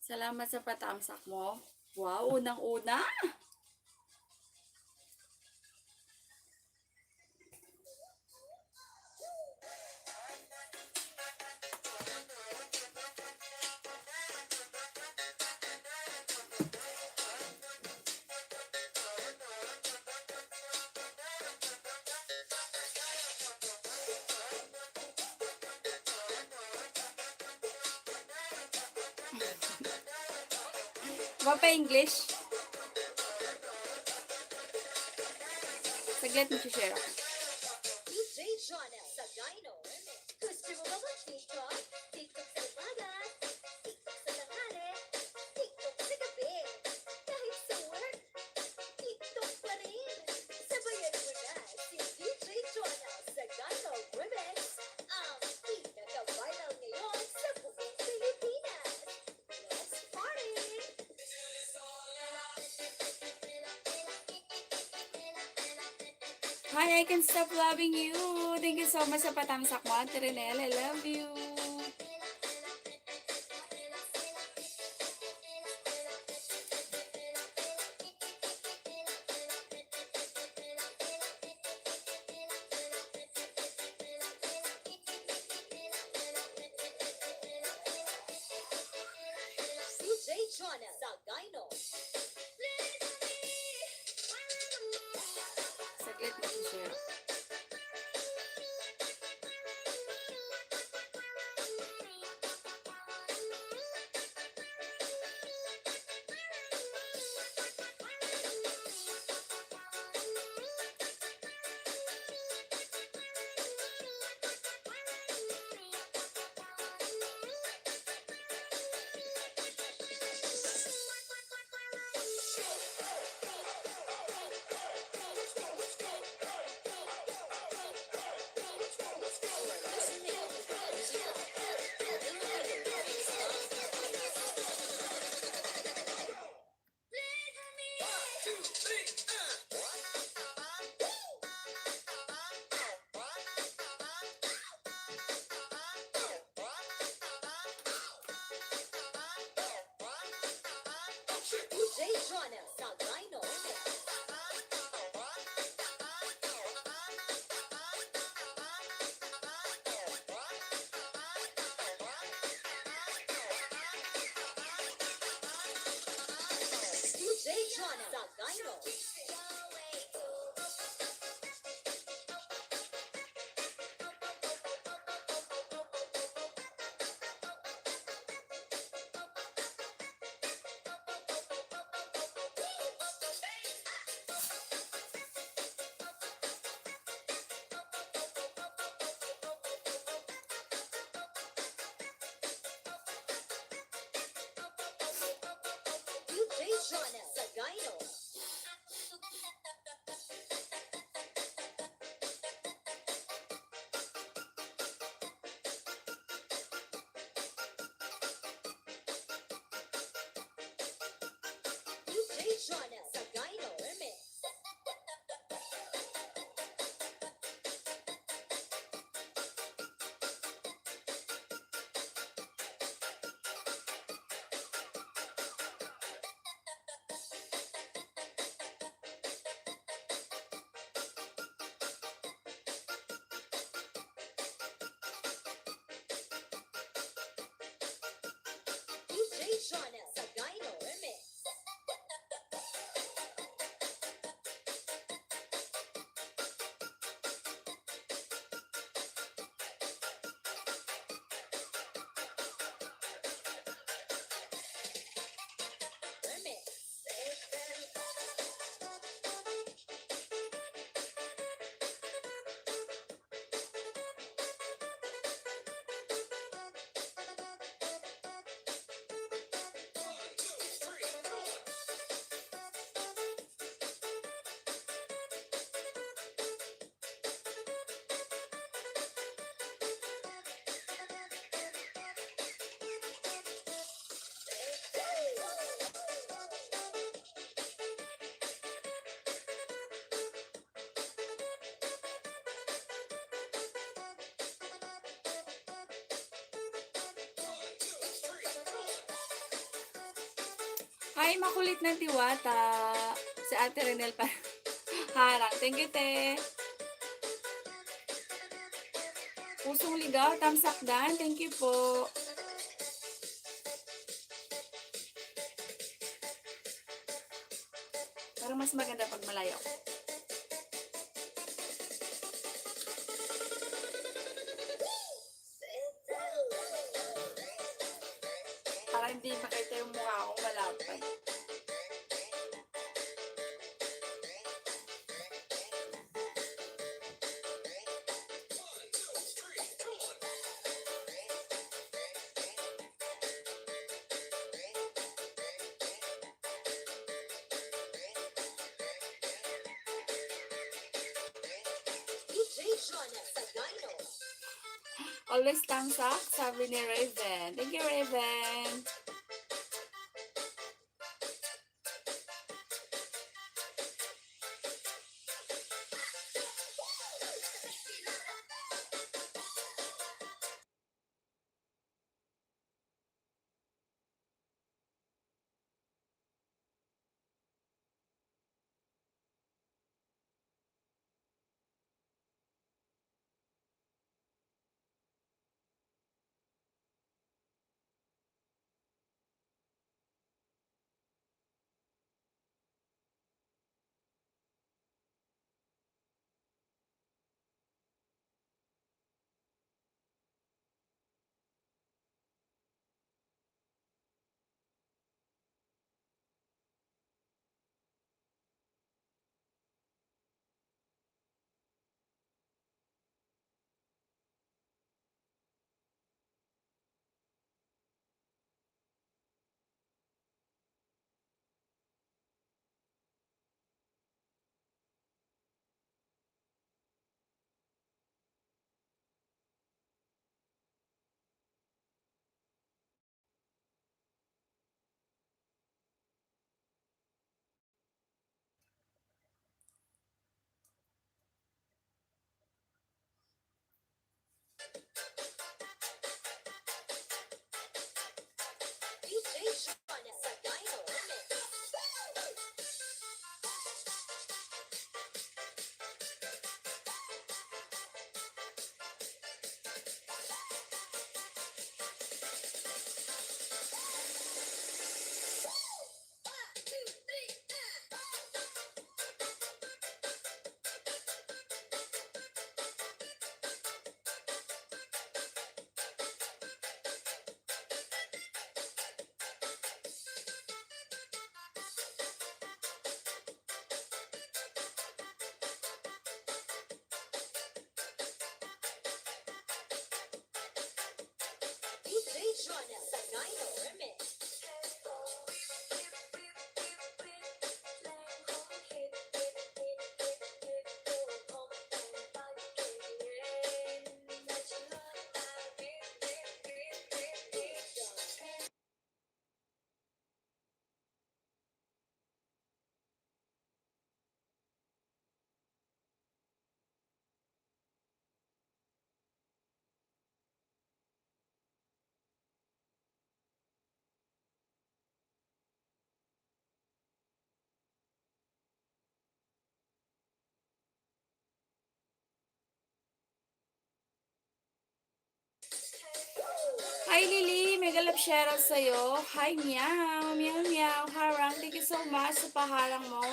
Salamat sa patamsak mo. Wow, unang-una. Ba pa English? Saglit mo share ako. Gusto mo ba mag-TikTok? TikTok sa umaga, TikTok sa tanghali, TikTok sa gabi. Kahit sa work, TikTok pa rin. Sabayan mo na si DJ Jonah sa Gano Remix, ang pinaka-viral ngayon sa buong Pilipinas. Let's party! Hi, I can stop loving you. Thank you so much sa patamsak mo, Ate Renel. I love you. DJ Jonah sa Gino. Saglit mo share. DJ Jonah sa Gino. DJ Jonah sa Gino. DJ Jonah sa Gino. Ay, makulit na diwata. Si Ate Renel pa. Harang. Thank you, te. Pusong ligaw, tamsakdan. Thank you po. Parang mas maganda pag malayo. Para hindi makita yung mukha ko malapad. Always thumbs up, sabi ni Raven. Thank you, Raven. Hi Lily, mega love shoutout sa'yo. Hi meow, meow meow, harang. Thank you so much sa paharang mo.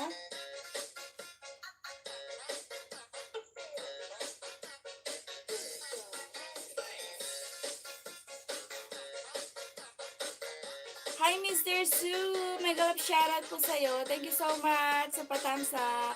Hi Mr. Sue, mega love shoutout po sa'yo. Thank you so much sa patamsa.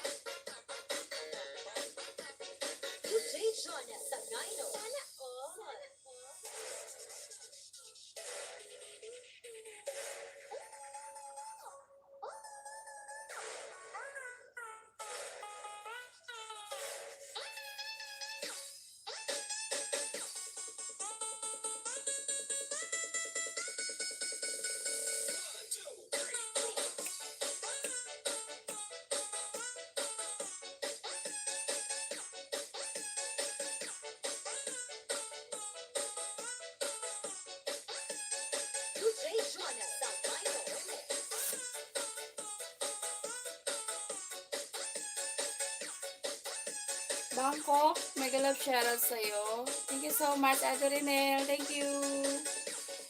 Bangkok, mega love shoutout sa'yo. Thank you so much, Ate Renel. Thank you.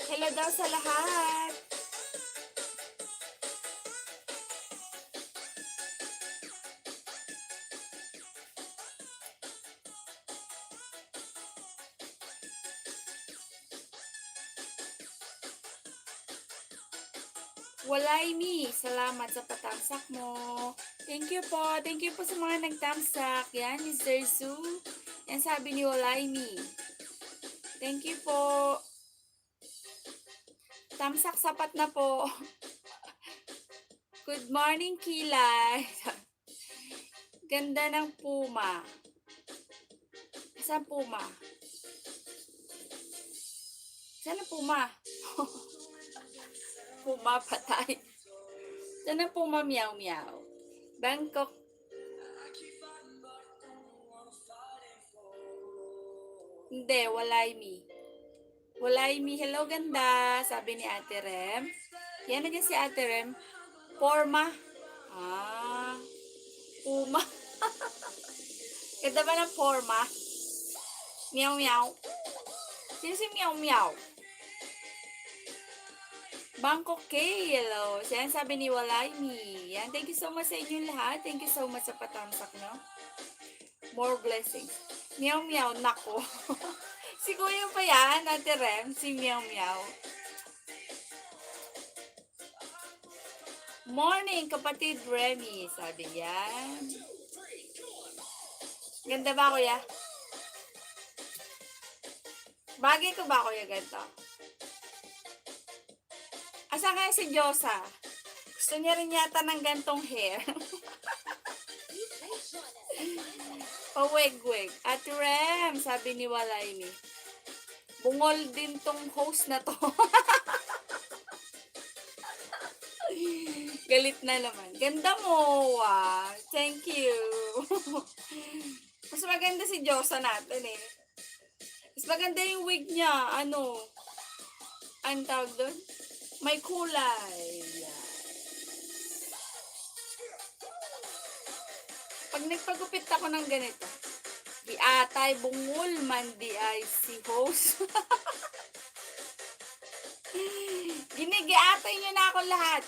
Hello daw sa lahat. Walay mi, salamat sa patamsak mo. Thank you po. Thank you po sa mga nagtamsak. Yan, Mr. Sue. Yan sabi ni Walay mi. Thank you po. Tamsak sapat na po. Good morning, Kilay. Ganda ng puma. Saan puma? Saan ang puma? Puma patay. Saan ang puma meow meow? Bangkok. Hindi, walay mi. Walay mi. Hello, ganda. Sabi ni Ate Rem. Yan na si Ate Rem. Porma. Ah. Puma. Ganda ba ng porma? Meow meow. Sino si meow meow? Bangkok K. Hello. Yan sabi ni Walay mi. Yan. Thank you so much sa inyong lahat. Thank you so much sa patamsak, no? More blessings. Meow meow. Nako. Si Kuya pa yan, Ate Rem. Si meow meow. Morning, kapatid Remy. Sabi yan. Ganda ba, Kuya? Bagay ko ba, Kuya, ganito? Asa nga si Diyosa? Gusto niya rin yata ng gantong hair. Paweg-weg. Ate Rem, sabi ni Walay mi. Bungol din tong host na to. Galit na naman. Ganda mo, ah. Thank you. Mas maganda si Diyosa natin eh. Mas maganda yung wig niya. Ano? Ang tawag doon? May kulay. Pag nagpagupit ako ng ganito, di atay bungol man di ay si host. Ginigiatay nyo na ako lahat.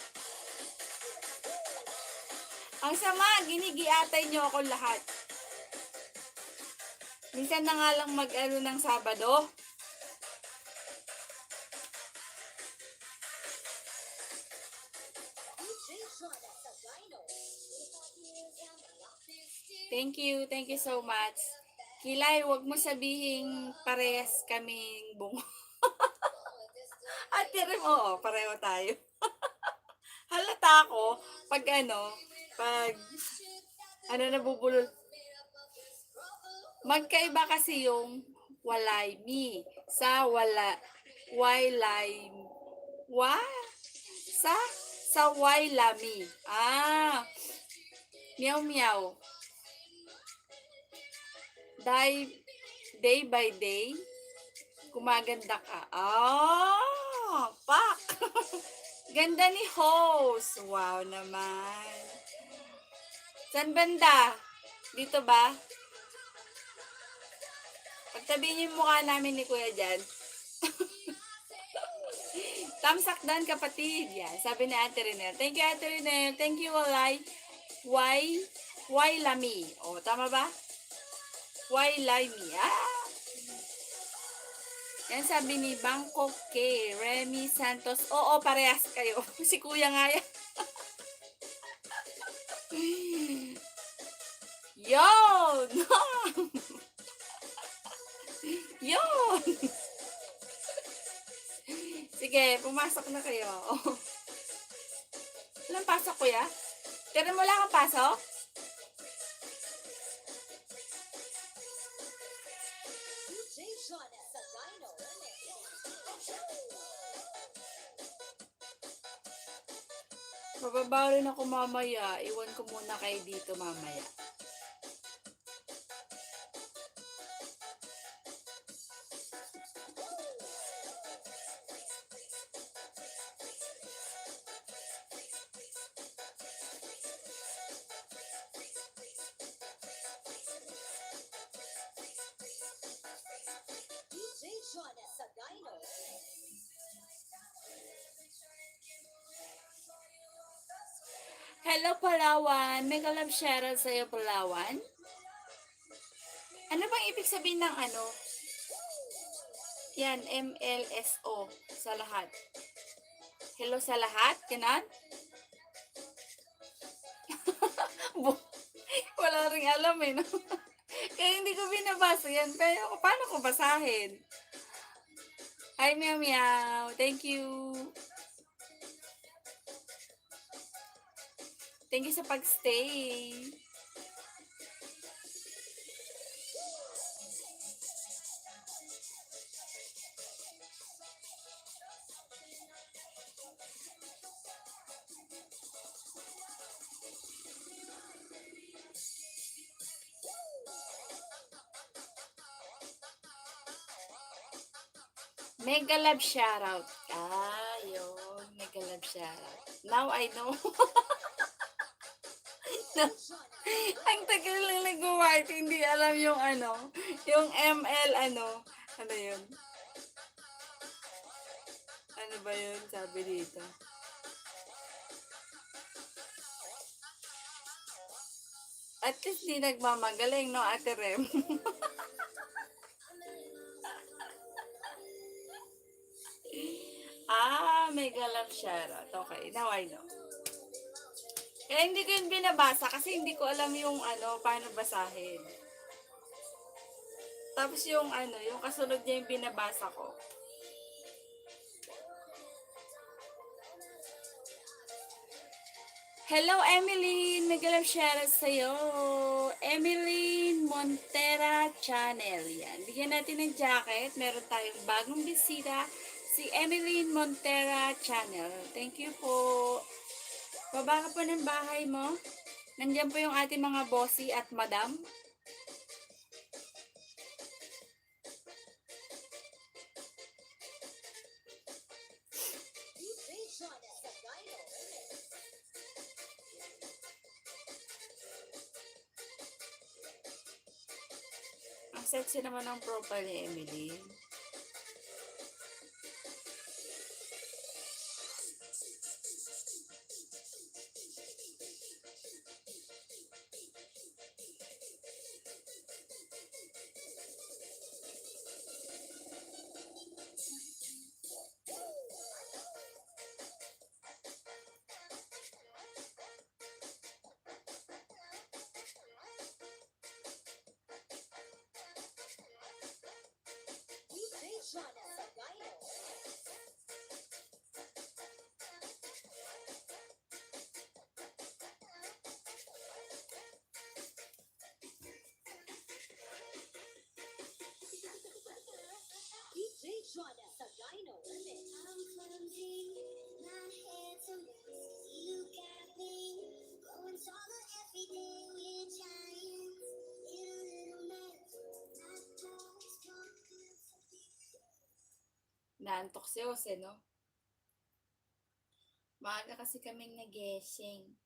Ang sama, ginigiatay nyo ako lahat. Minsan na nga lang mag-ano ng Sabado. Thank you so much. Kilay, wag mo sabihin parehas kaming bungo. At tira mo, oo, pareho tayo. Halata ako, pag nabubulol. Magkaiba kasi yung walay mi sa waylay, sa waylami. Ah, meow meow. Day by day, gumaganda ka. Ah, pak! Ganda ni host. Wow naman. San banda? Dito ba? Pagtabihin yung mukha namin ni Kuya dyan. Tamsak dan kapatid. Yan. Sabi ni Ate Renel. Thank you, Ate Renel. Thank you, Walay. Waylami. O, tama ba? Waylami. Ah! Yan sabi ni Bangkok K. Renel Santos. Oo, parehas kayo. Si Kuya nga yan. Yon! Yon! Sige, pumasok na kayo. Walang pasok, Kuya? Pero mo lang ang pasok? Bababa rin ako mamaya. Iwan ko muna kayo dito mamaya. Hello, Palawan. May kalab shoutout sa'yo, Palawan. Ano bang ibig sabihin ng ano? Yan, MLSO sa lahat. Hello sa lahat? Ganon? Wala ring alam eh, no? Kaya hindi ko binabasa yan. Pero paano ko basahin? Hi, Meow Meow. Thank you. Thank you sa pagstay. Mega love shoutout. Ah, yun. Mega love shoutout. Now I know. Ang tagal lang nag-work, hindi alam yung ano, yung ML ano. Ano yun? Ano ba yun? Sabi dito. At least di nagmamagaling, no, Ate Rem? Mega love shoutout. Okay, now I know. Kaya hindi ko yun binabasa kasi hindi ko alam yung ano, paano basahin. Tapos yung ano, yung kasunod niya yung binabasa ko. Hello, Emeline! Mega love shoutout sa'yo. Emeline Montera Channel. Yan. Bigyan natin ng jacket. Meron tayong bagong bisita. Si Emeline Montera Channel. Thank you po. Baba ka po ng bahay mo. Nandiyan po yung ating mga bossy at madam. Ang sexy naman ng profile ni Emeline. Naantok si Jose, no? Maaga kasi kaming nagising.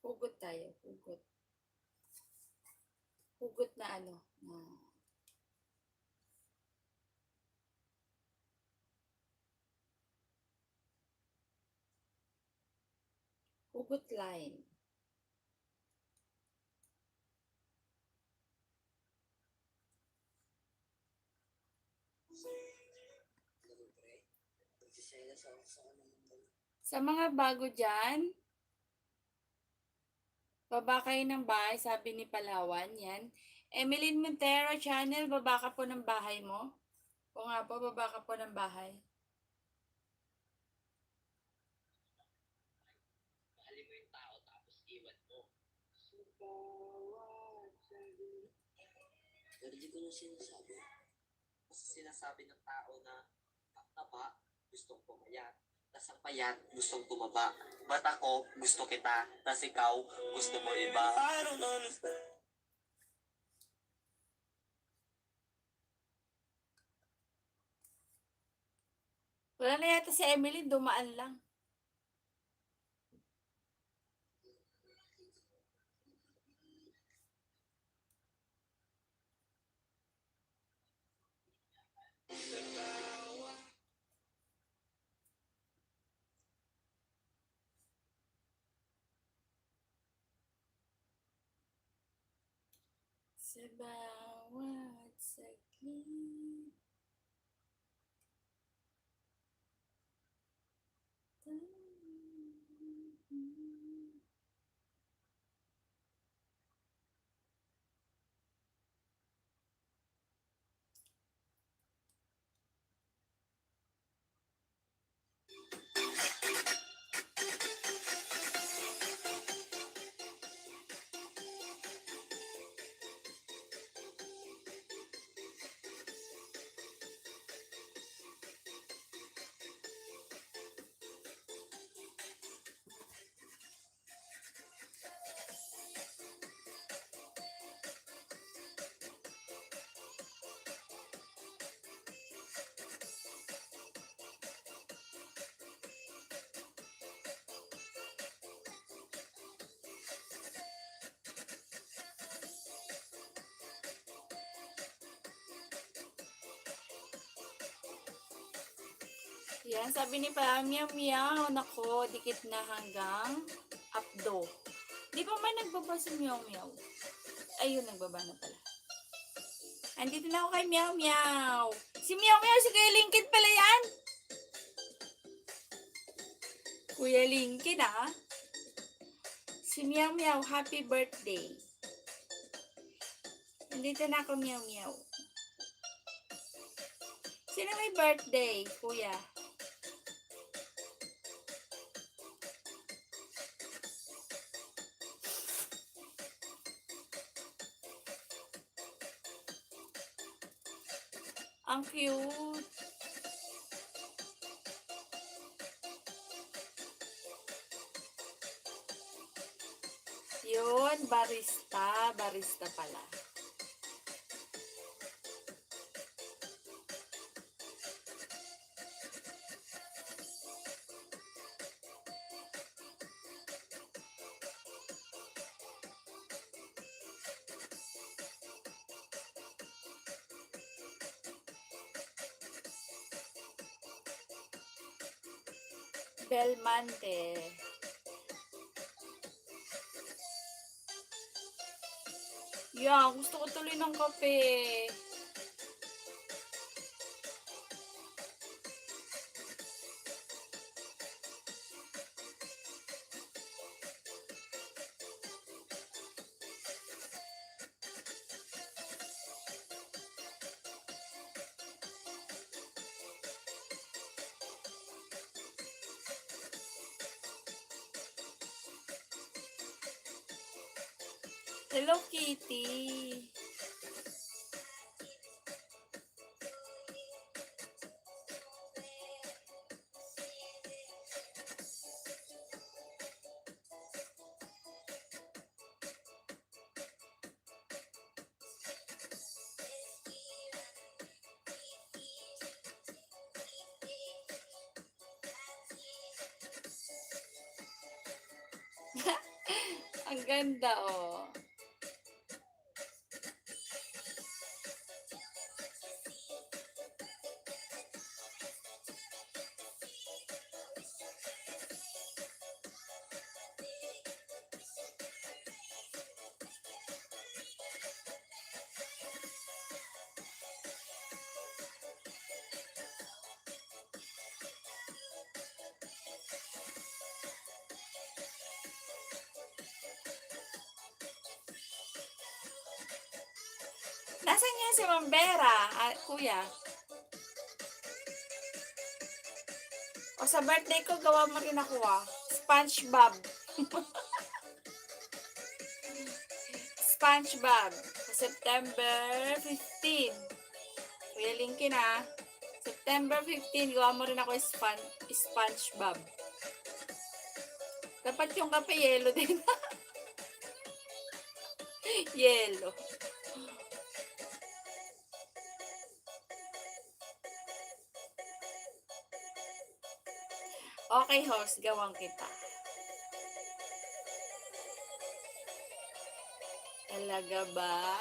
Hugot tayo, hugot. Hugot na ano, na hugot line. Sa mga bago dyan, baba kayo ng bahay, sabi ni Palawan, yan. Emeline Montero Channel, baba ka po ng bahay mo. O nga po, baba ka po ng bahay. Mahalin mo yung tao, tapos iwan mo. Pero di ko na sinasabi. Mas sinasabi ng tao na ang taba, gustong pumayat. Tas ang payat, gustong tumaba. Ba't ako, gusto kita. Tas ikaw, gusto mo iba. I don't understand. Wala na yata si Emily, dumaan lang. Sa bawat saglit. Yan, sabi ni pa, meow meow. Nako, dikit na hanggang updo. Di ba man nagbaba si meow meow? Ayun, nagbaba na pala. Andito na ako kay meow meow. Si meow meow, si Kuya Lhynzkie pala yan. Kuya Lhynzkie na. Si meow meow, happy birthday. Andito na ako, meow meow. Sino may birthday, kuya? Ang cute. Yun, barista. Barista pala. Belmante. Yeah, gusto ko tuloy ng kape. Hello, Kitty. Ang ganda, oh. Nasaan niya si Mambera, kuya? O sa birthday ko, gawa mo rin ako, SpongeBob. SpongeBob. Sa September 15. Kuya Lhynzkie na. September 15, gawa mo rin ako SpongeBob. Dapat yung kape yellow din. Yellow. Okay, host, gawang kita. Talaga ba?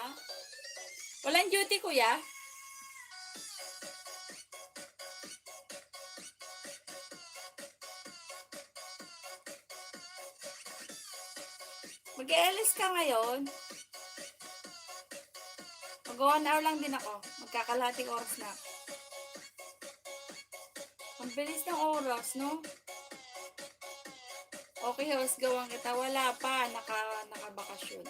Walang duty, kuya? Mag-e-LS ka ngayon? Mag-1 hour lang din ako. Magkakalating oras na. Ang bilis ng oras, no? Okay, host, gawang kita. Wala pa. Nakabakasyon.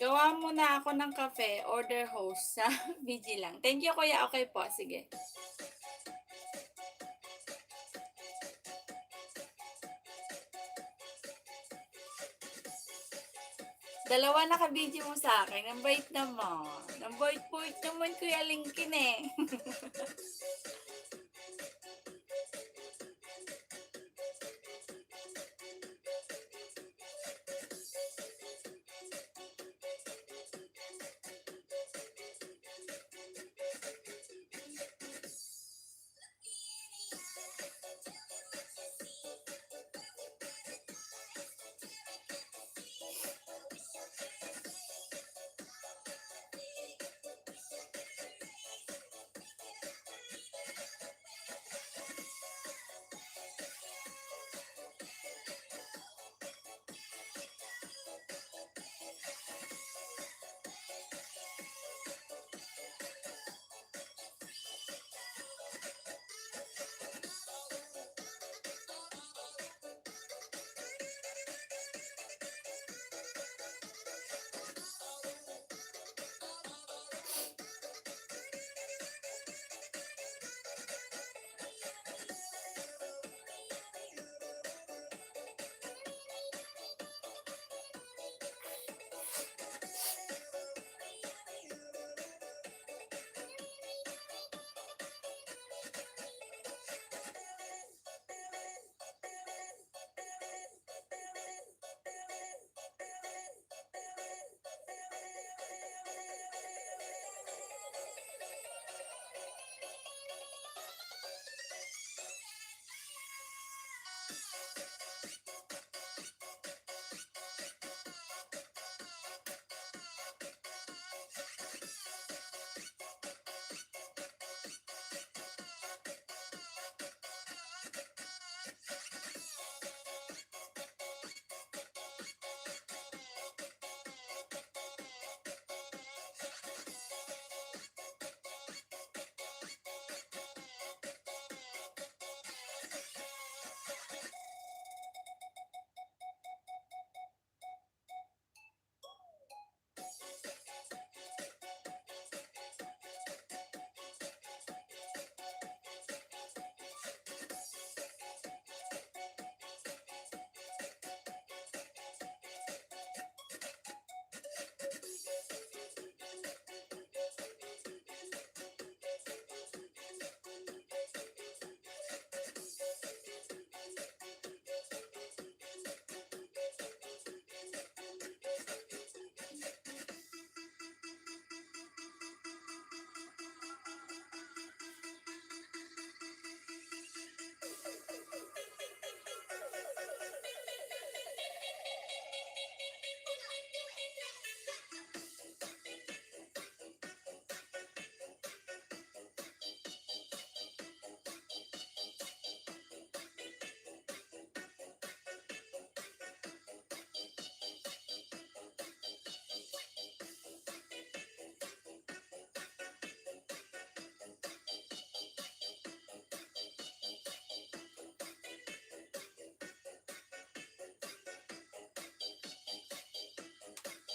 Gawa mo na ako ng kape. Order host sa VG lang. Thank you, kuya. Okay po. Sige. Dalawa naka-video mo sa akin. Ang bait naman. Ang bait-bait naman, Kuya Lhynzkie eh.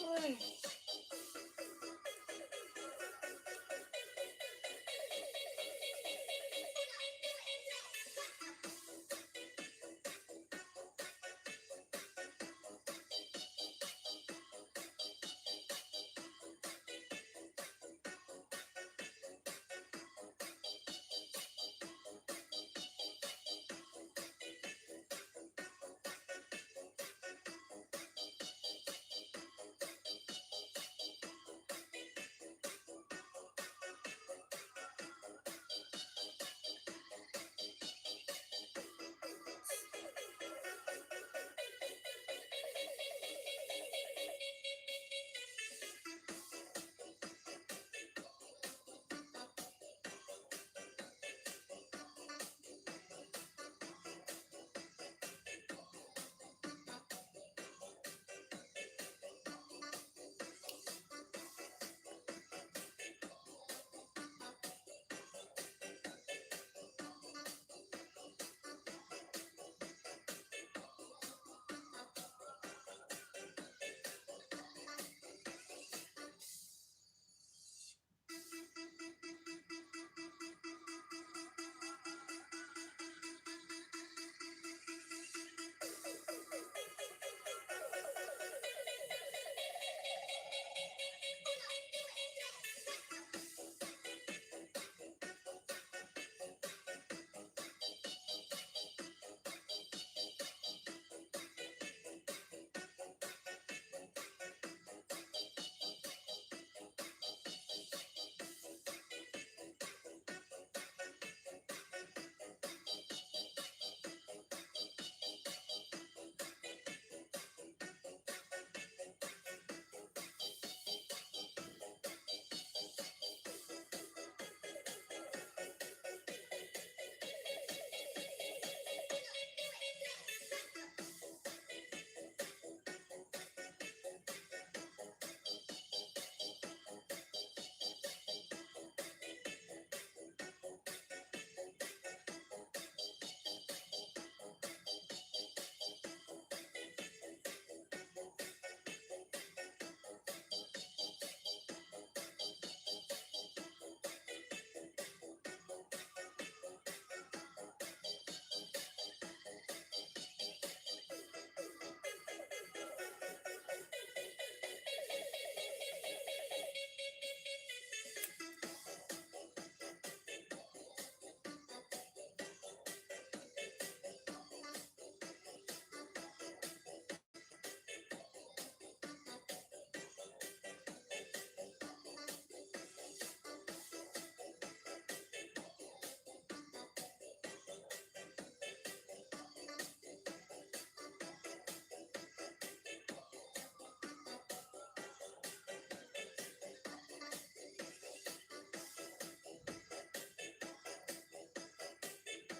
Uy.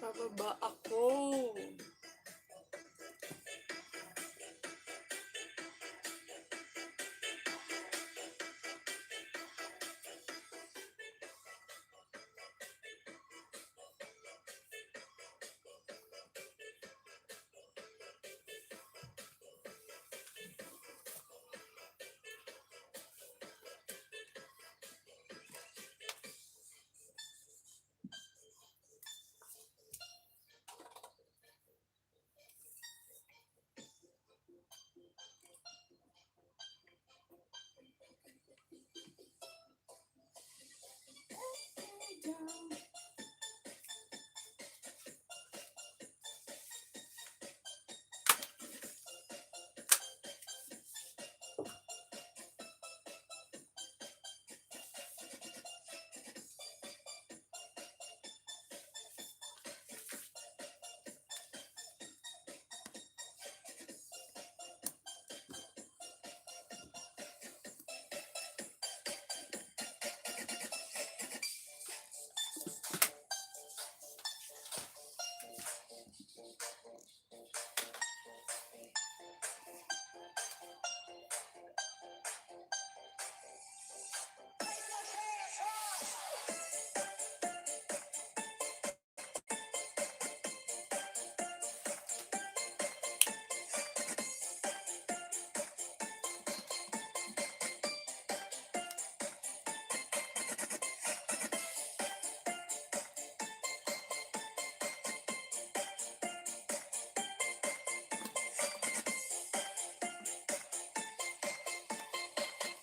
Pababa ako.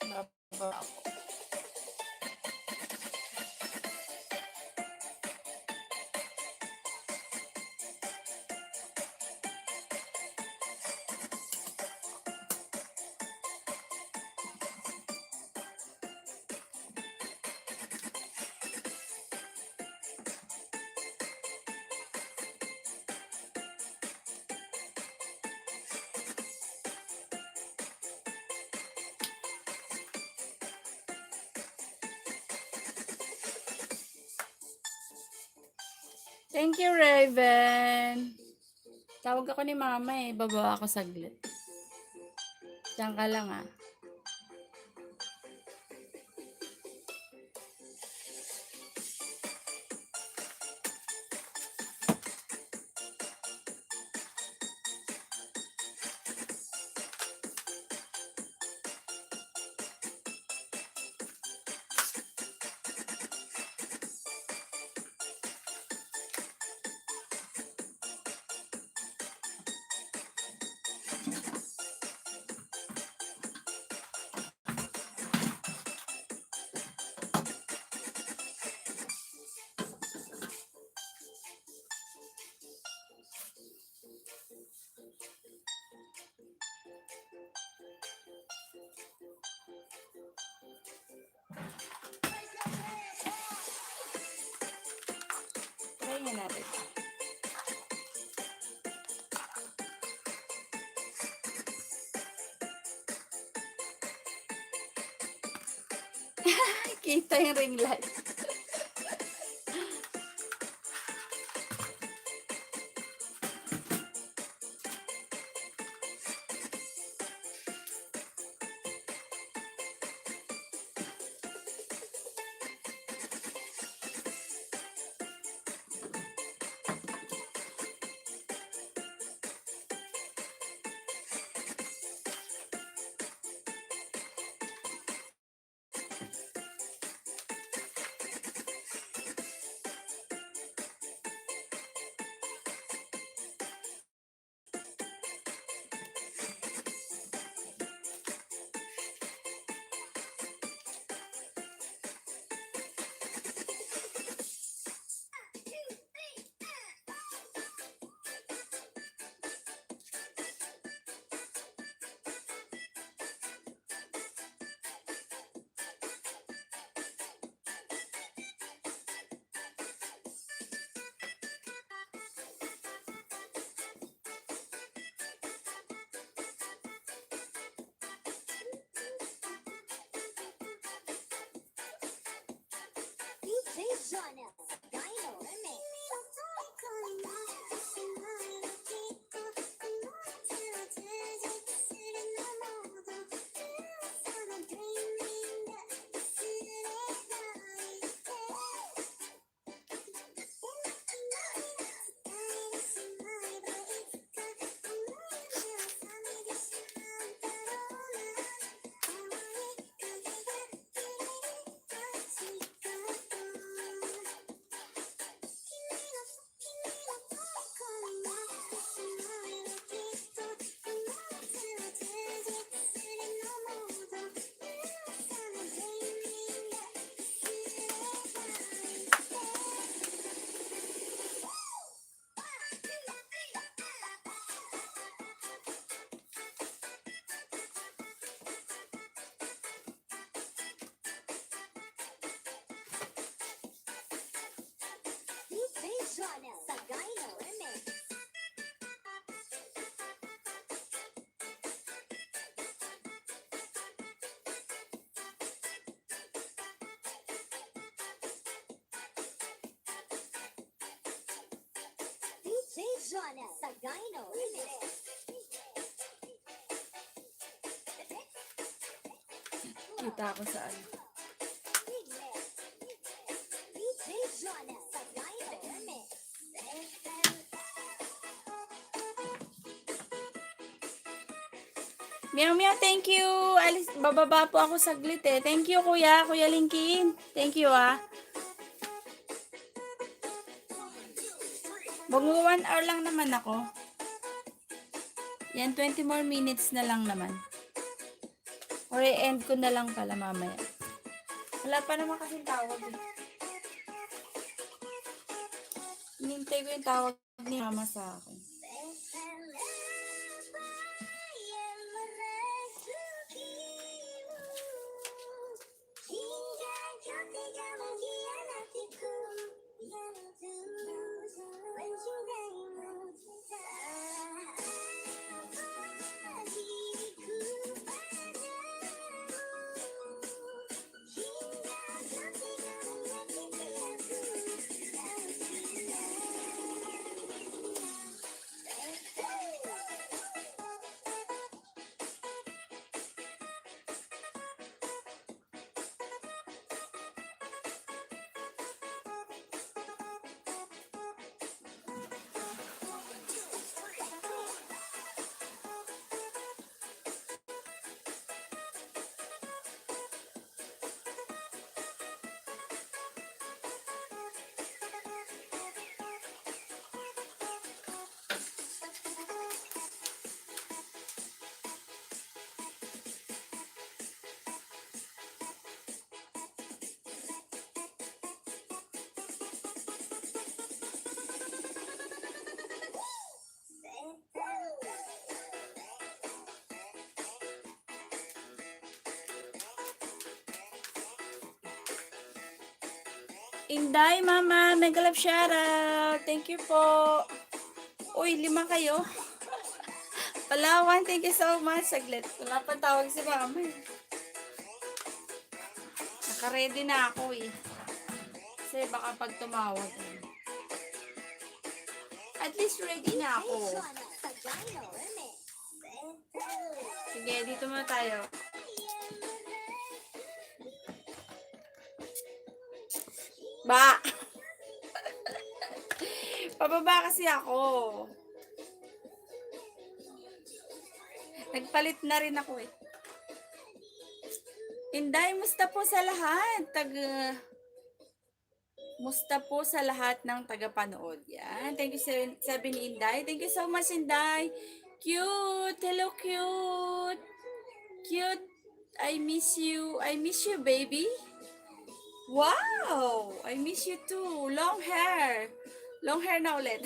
Pababa ako. Thank you, Raven. Tawag ako ni Mama eh. Baba ako saglit. Diyan ka lang ah. Try nga natin. Kita yung ring light. DJ Renel, Dino Remix. Kita ako sa ano. Meow meow, thank you. Alis, bababa po ako saglit eh. Thank you kuya, Kuya Lhynzkie. Thank you ah. Bago 1 hour lang naman ako. Yan, 20 more minutes na lang naman. Or i-end ko na lang pala mamaya. Wala pa naman kasing tawag eh. Hinintay ko yung tawag ni mama sa akin. Inday, mama, mega love shoutout. Thank you po. Uy, 5 kayo. Palawan, thank you so much. Saglit. Wala pang tawag si mama. Naka-ready na ako eh. Kasi baka pag tumawag. At least ready na ako. Sige, dito muna tayo. Ba! Pababa kasi ako. Nagpalit na rin ako eh. Inday, musta po sa lahat? Musta po sa lahat ng tagapanood. Yan. Thank you, sabi ni Inday. Thank you so much, Inday. Cute. Hello, cute. Cute. I miss you. I miss you, baby. Wow! I miss you too. Long hair. Long hair na ulit.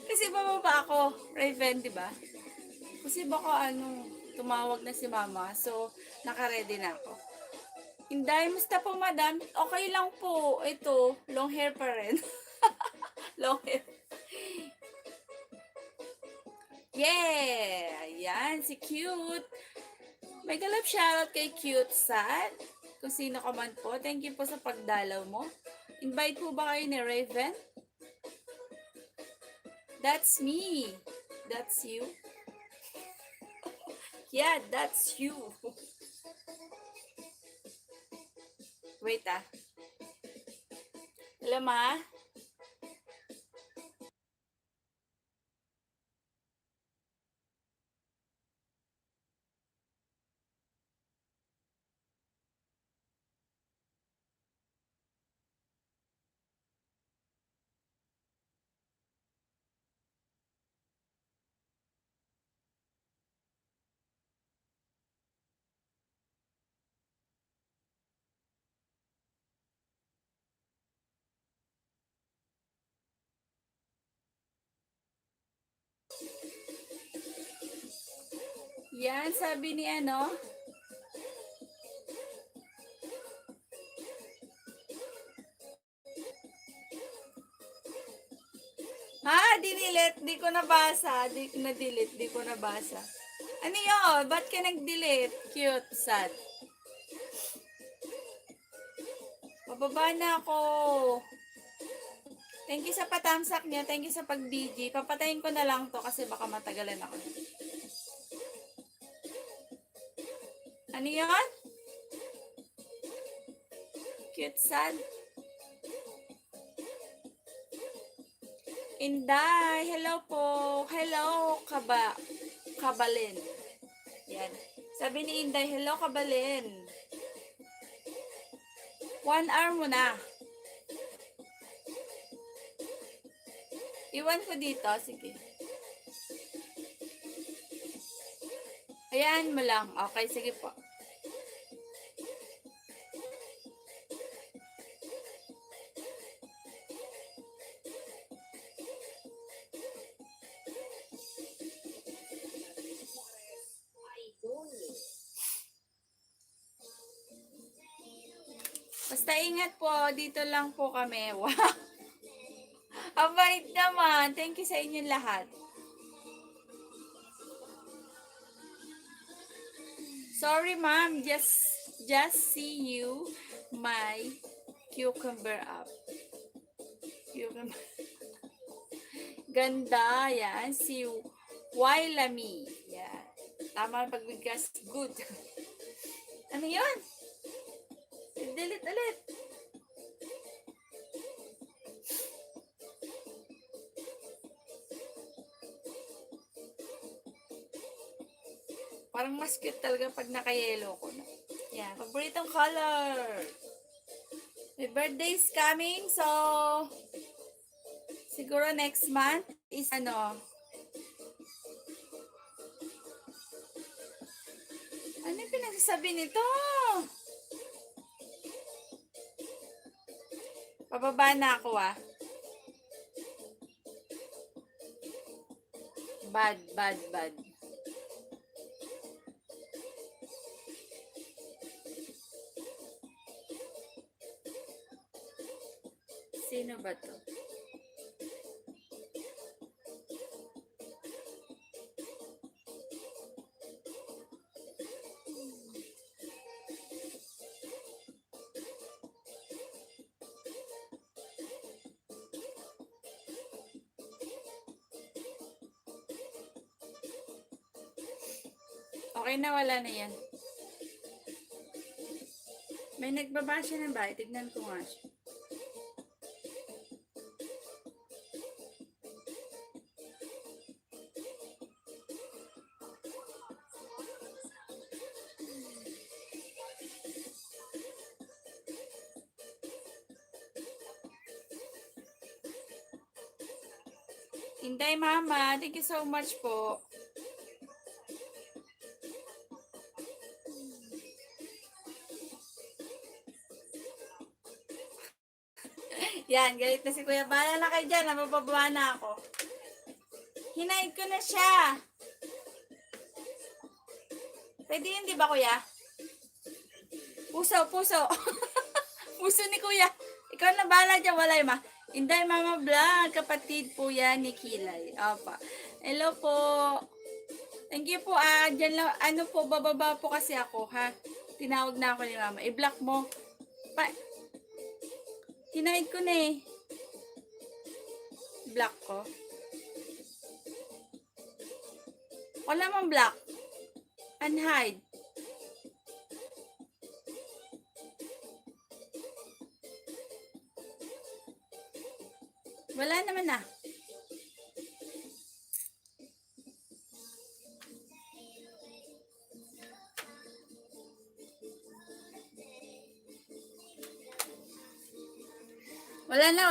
Kasi bababa ako, Raven, di ba? Kasi baka tumawag na si mama. So, naka-ready na ako. Inday, musta po, madam? Okay lang po. Ito, long hair pa rin. Long hair. Yeah! Yan, si Cute. May galap shoutout kay Cute Sad. Kung sino ka man po. Thank you po sa pagdalaw mo. Invite po ba kayo ni Raven? That's me. That's you. Yeah, that's you. Wait ah. Hello ma? Yan, sabi ni ano? Ha? Dinilit? Di ko nabasa. Di ko na-delete. Di ko nabasa. Ano yun? Ba't ka nag-delete? Cute, sad. Mababa na ako. Thank you sa patamsak niya. Thank you sa pag-BG. Papatayin ko na lang to kasi baka matagalan ako. Ano yun? Cute sad. Inday, hello po. Hello, Kabalin. Yan. Sabi ni Inday, hello, Kabalin. 1 hour mo na. Iwan ko dito. Sige. Ayan mo lang. Okay, sige po. Basta ingat po. Dito lang po kami. Wow. Abait naman. Thank you sa inyong lahat. Sorry, ma'am. Just see you my cucumber up. Cucumber. Ganda. Yan. Si Wailami. Yan. Tama pagbigkas. Good. Ano yun? Delete ulit. Parang mas cute talaga pag naka-yellow ko na. Yan. Paboritong color. My birthday is coming. So, siguro next month is ano. Ano yung pinagsasabi nito? Pababa na ako ah. Bad. Sino ba to? Okay na, wala na yan. May nagbaba siya ng bahay. Tignan ko nga siya. Inday Mama, thank you so much po. Yan, galit na si Kuya. Bahala na kayo dyan, mabababa na ako. Hinaid ko na siya. Pwede yun, di ba, Kuya? Puso. Puso ni Kuya. Ikaw na bahala dyan, walay ma. Inday Mama Vlog, kapatid po yan ni Kilay. Opa. Hello po. Thank you po. Dyan lang, ano po, bababa po kasi ako, ha? Tinawag na ako ni Mama. I-block mo. Hinaid ko na eh. Block ko. Wala mong block. Unhide. Wala naman na. Wala na.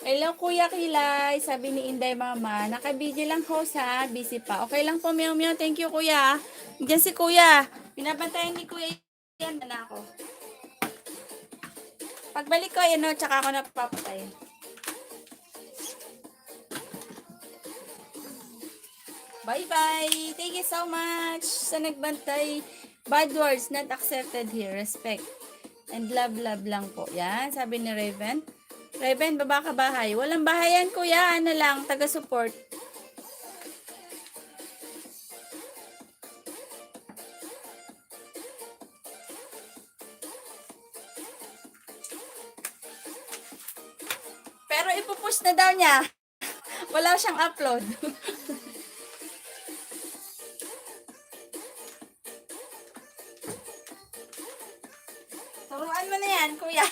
Hello, Kuya Kilay. Sabi ni Inday Mama, naka-busy lang host ha. Busy pa. Okay lang po, meow. Thank you, Kuya. Diyan si Kuya. Pinabantayan ni Kuya yan na ako. Pagbalik ko, tsaka ako napapatay. Bye-bye. Thank you so much sa nagbantay. Bad words not accepted here. Respect. And love lang po. Yan, sabi ni Raven. Raven, baba ka bahay. Walang bahayan, kuya. Ano lang, taga-support. Pero ipupush na daw niya. Wala siyang upload. Turuan mo na yan, kuya.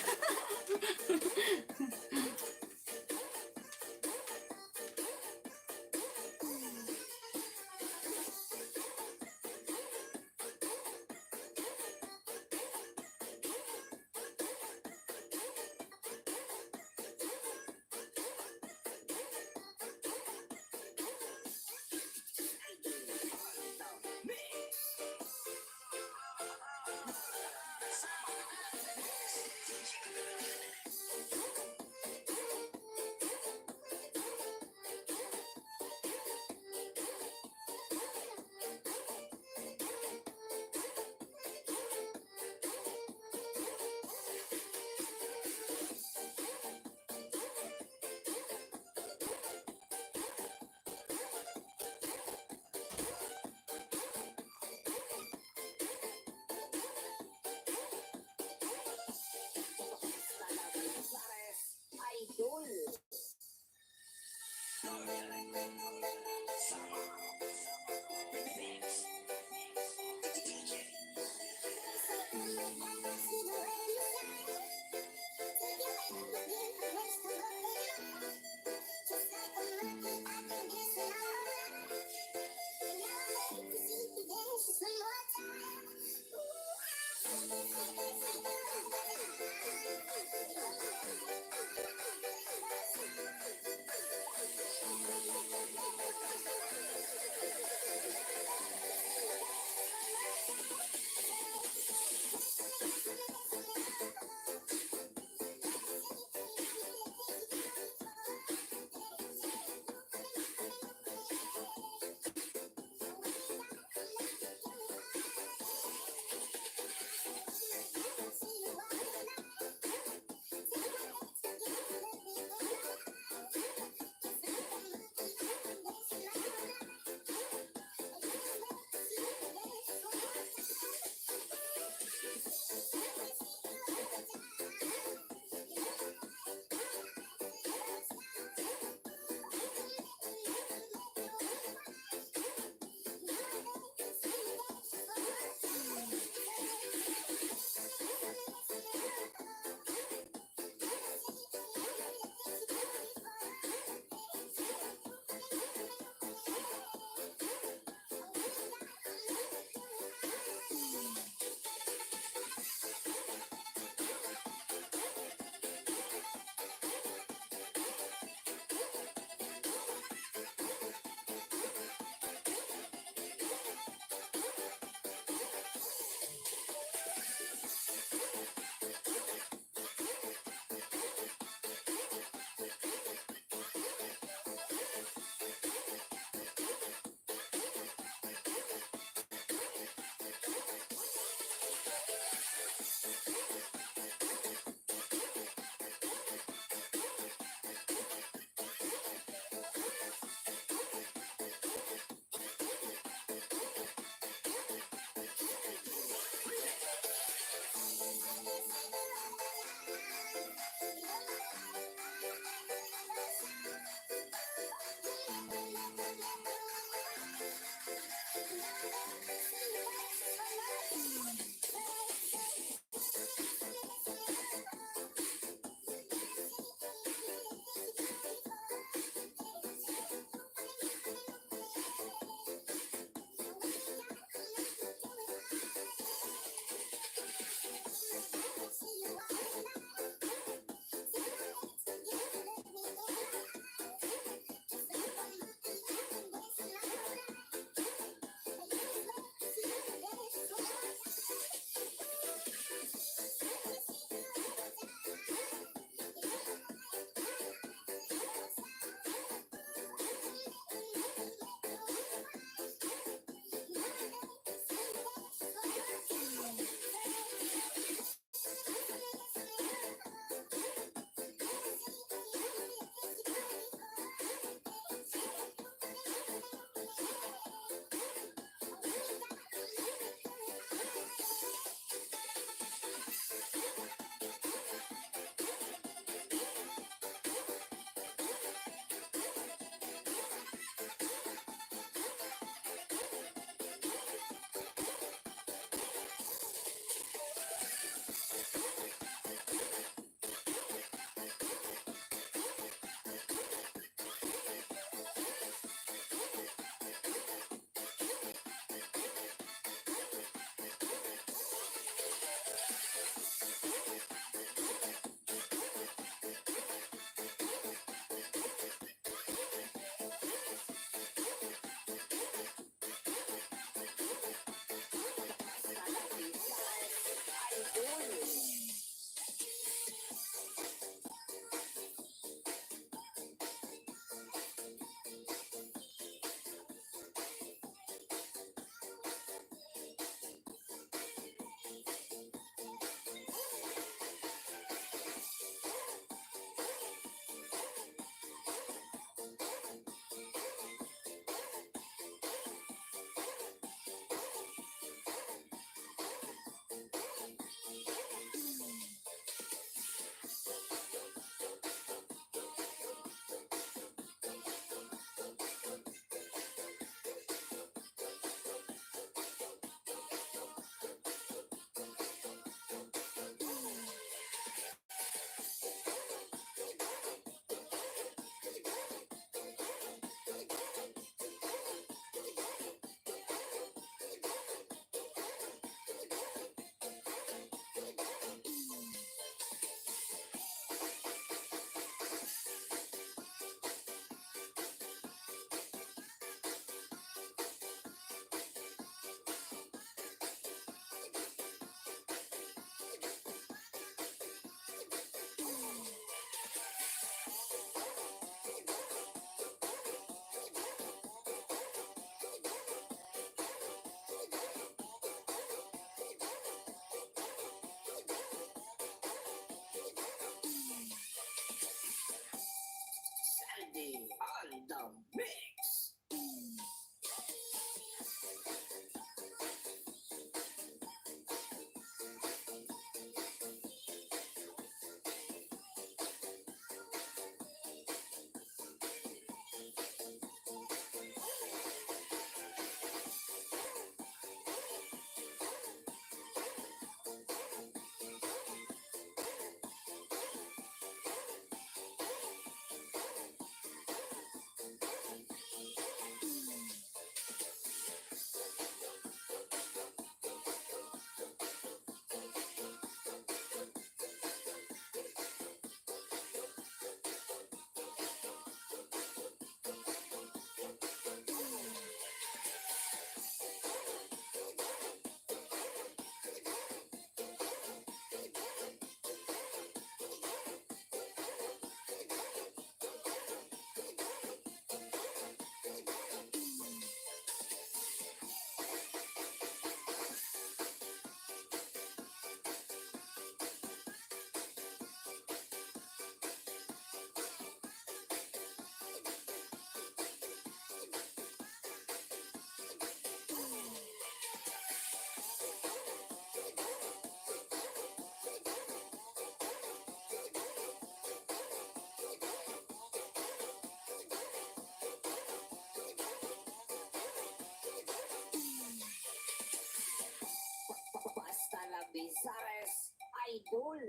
Bizares Idol.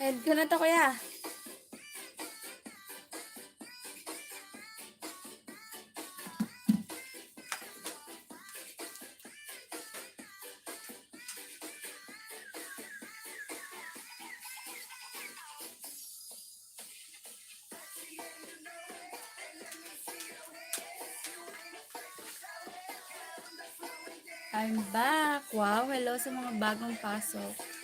Head ko na to, kuya. I'm back. Wow, hello sa mga bagong pasok.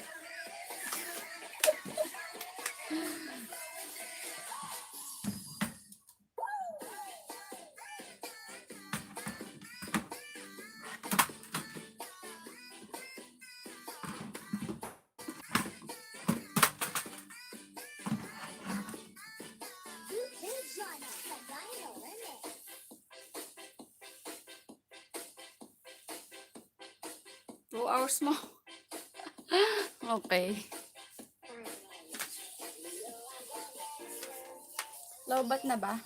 Lyza Fragale. 2 hours mo. Okay. Lobat na ba?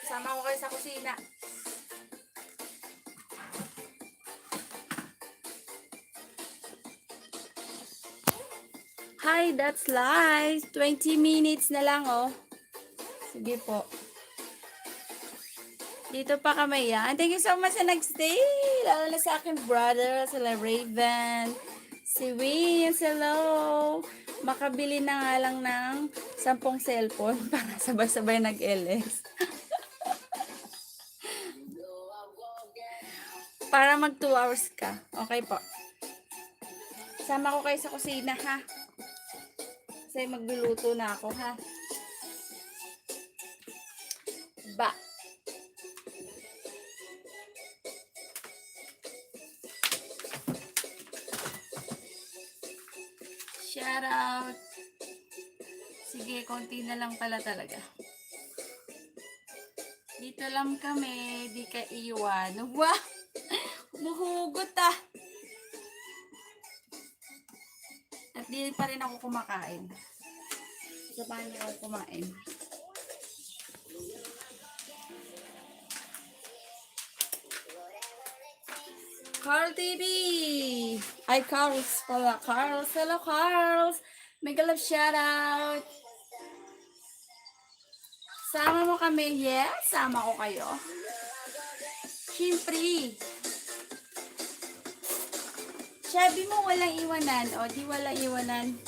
Sama ko kayo sa kusina. Hi, that's live. 20 minutes na lang, oh. Sige po. Dito pa kami yan. Thank you so much sa nag-stay. Lalo na sa aking brother, sila Raven. Si Wins, hello. Makabili na nga lang ng 10 cellphone para sabay-sabay nag-LS. Para mag 2 hours ka. Okay po. Sama ko kayo sa kusina, ha? Kasi magluluto na ako, ha? Ba. Shout out. Sige, konti na lang pala talaga. Dito lang kami, di ka iwan. Wow! Muhugot ah! At di pa rin ako kumakain. So, paano ako kumain? Carl TV! Ay, Carls pala. Carls. Hello, Carls! Mega love shoutout! Sama mo kami. Yes, sama ko kayo. Siyempre. Sabi mo walang iwanan. O, di walang iwanan.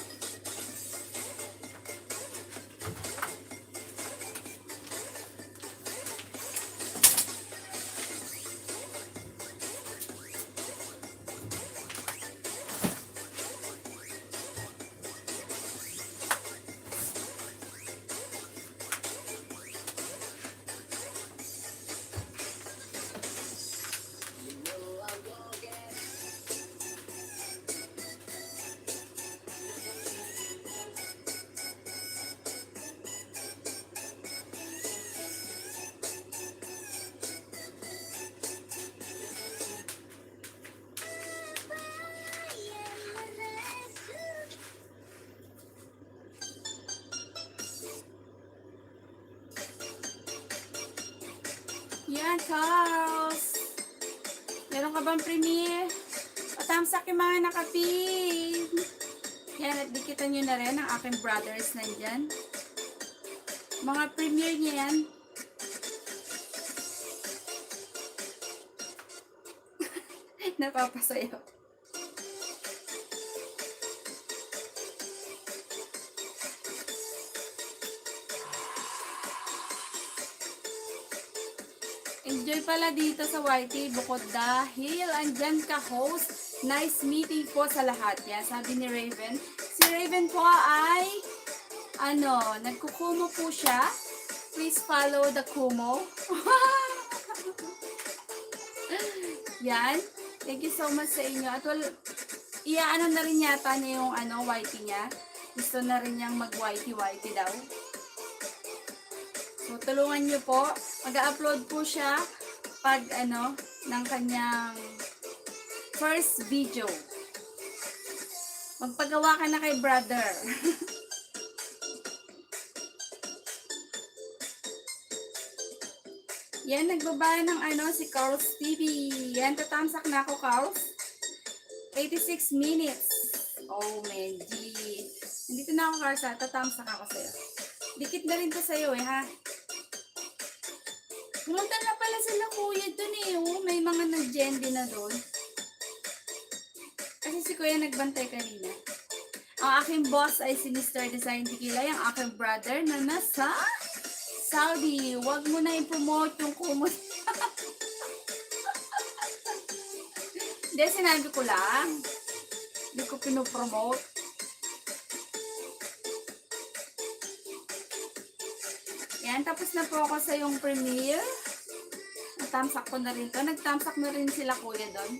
Yan, Charles. Meron ka bang premiere? Patamsak yung mga nakapin. Yan, at dikitan nyo na rin ang aking brothers nandyan. Mga premiere niya yan. Napapasayaw. Enjoy pala dito sa YT bukod dahil andyan ka host. Nice meeting po sa lahat. Yan, sabi ni Raven. Si Raven po ay nagkukumo po siya. Please follow the kumo. Yan. Thank you so much sa inyo. At iaano na rin yata niya yung YT niya. Gusto na rin niyang mag-YT daw. So, tulungan niyo po. Mag-upload po siya pag ng kanyang first video. Magpagawa ka na kay brother. Yan, nagbabaya ng ano, si Carl's TV. Yan, tatamsak na ako, Carl's. 86 minutes. Oh, Mendy. Nandito na ako, Carl's, ha. Tatamsak ako sa'yo. Dikit na rin to sa'yo, eh, ha. Pumunta na pala sila kuya dun, eh. Oh, may mga nag-jendi na doon. Kasi si kuya nagbantay kanina. Ang aking boss ay si Mr. Design Tikilay, ang aking brother na nasa Saudi. Huwag mo na i-promote yung kumot. Hindi, sinabi ko lang. Hindi ko pinopromote. Yan, tapos na po ako sa yung premiere. Natamsak ko na rin to. Nagtamsak na rin sila kuya doon.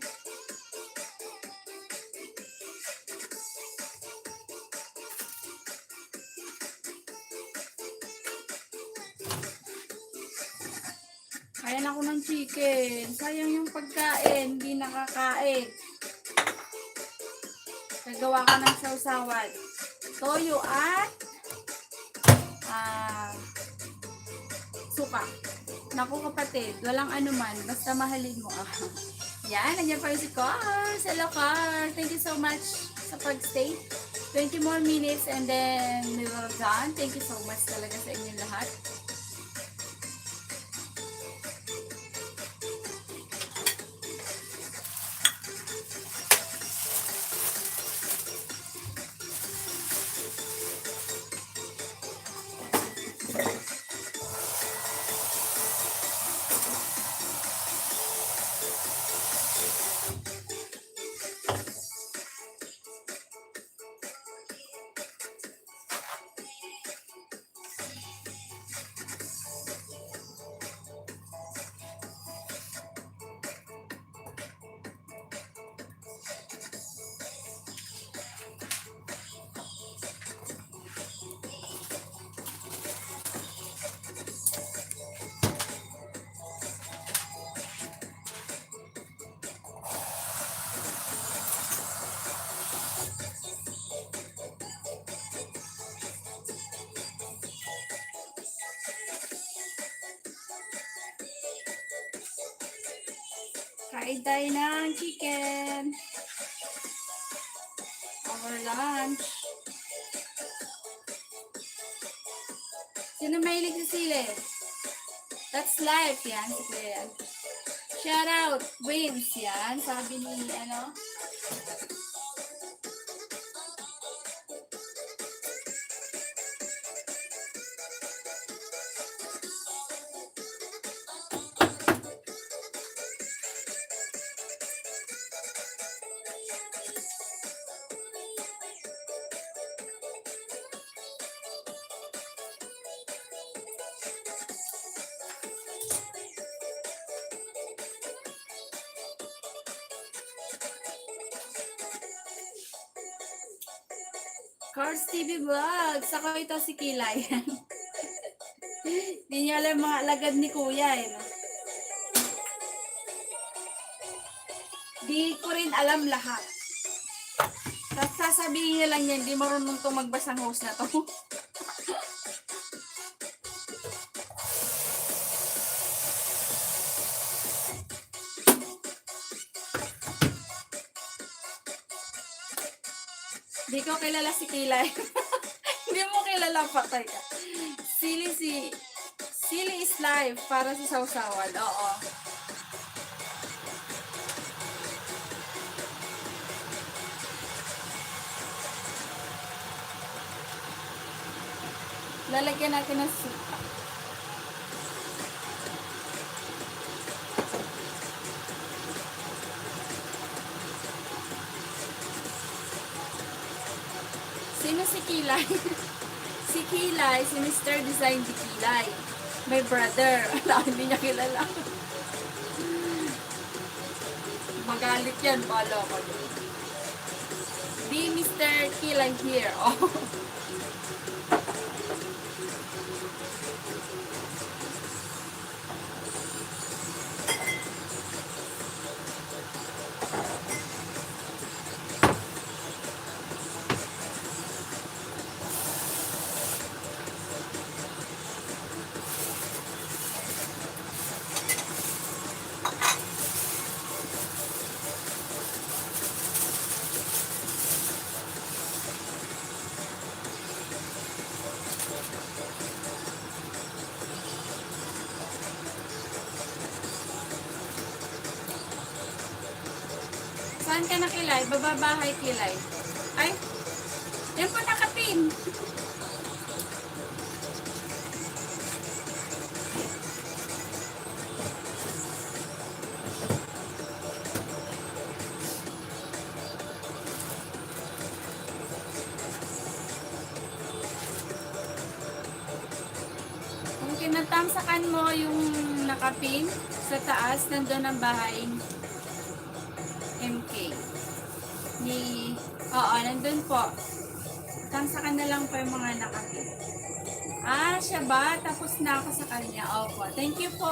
Kain ako ng chicken. Sayang yung pagkain. Hindi nakakain. Nagawa ko ng sausawan. Toyo at suka. Naku kapatid, walang anuman. Basta mahalin mo. Yan, nandiyan pa rin si Cars. Hello Cars. Thank you so much sa pag-stay. 20 more minutes and then we will done. Thank you so much talaga sa inyong lahat. Kain tayo ng chicken. Our lunch. Sino mahilig sa sili? That's life, yan. Si Kuya yan. Shout out, wins, yan. Sabi ni, ano? Cars TV Vlogs. Ako ito si Kilay. Hindi niyo alam mga alagad ni Kuya eh. No? Di ko rin alam lahat. Tapos sasabihin niya lang yan, di marunong itong magbasang host na to. Di ko kilala si Kilay. Hindi mo kilala, patay ka. Silly is life para sa sausawan. Oo. Lalagyan natin ng suka. Sino si Kilay? Si Kilay, si Mr. Design di Kilay. My brother. Hindi niya kilala. Magalit yan. Bala ko. Di Mr. Kilay here. Oh. Saan ka na kilay? Bababahay kilay. Ay, yan po nakapin. Kung kinatamsakan mo yung nakapin sa taas, nandun ang bahay MK. Oo, nandun po. Tamsakan na lang po yung mga nakapin. Ah, siya ba? Tapos na ako sa kanya. Opo. Thank you po.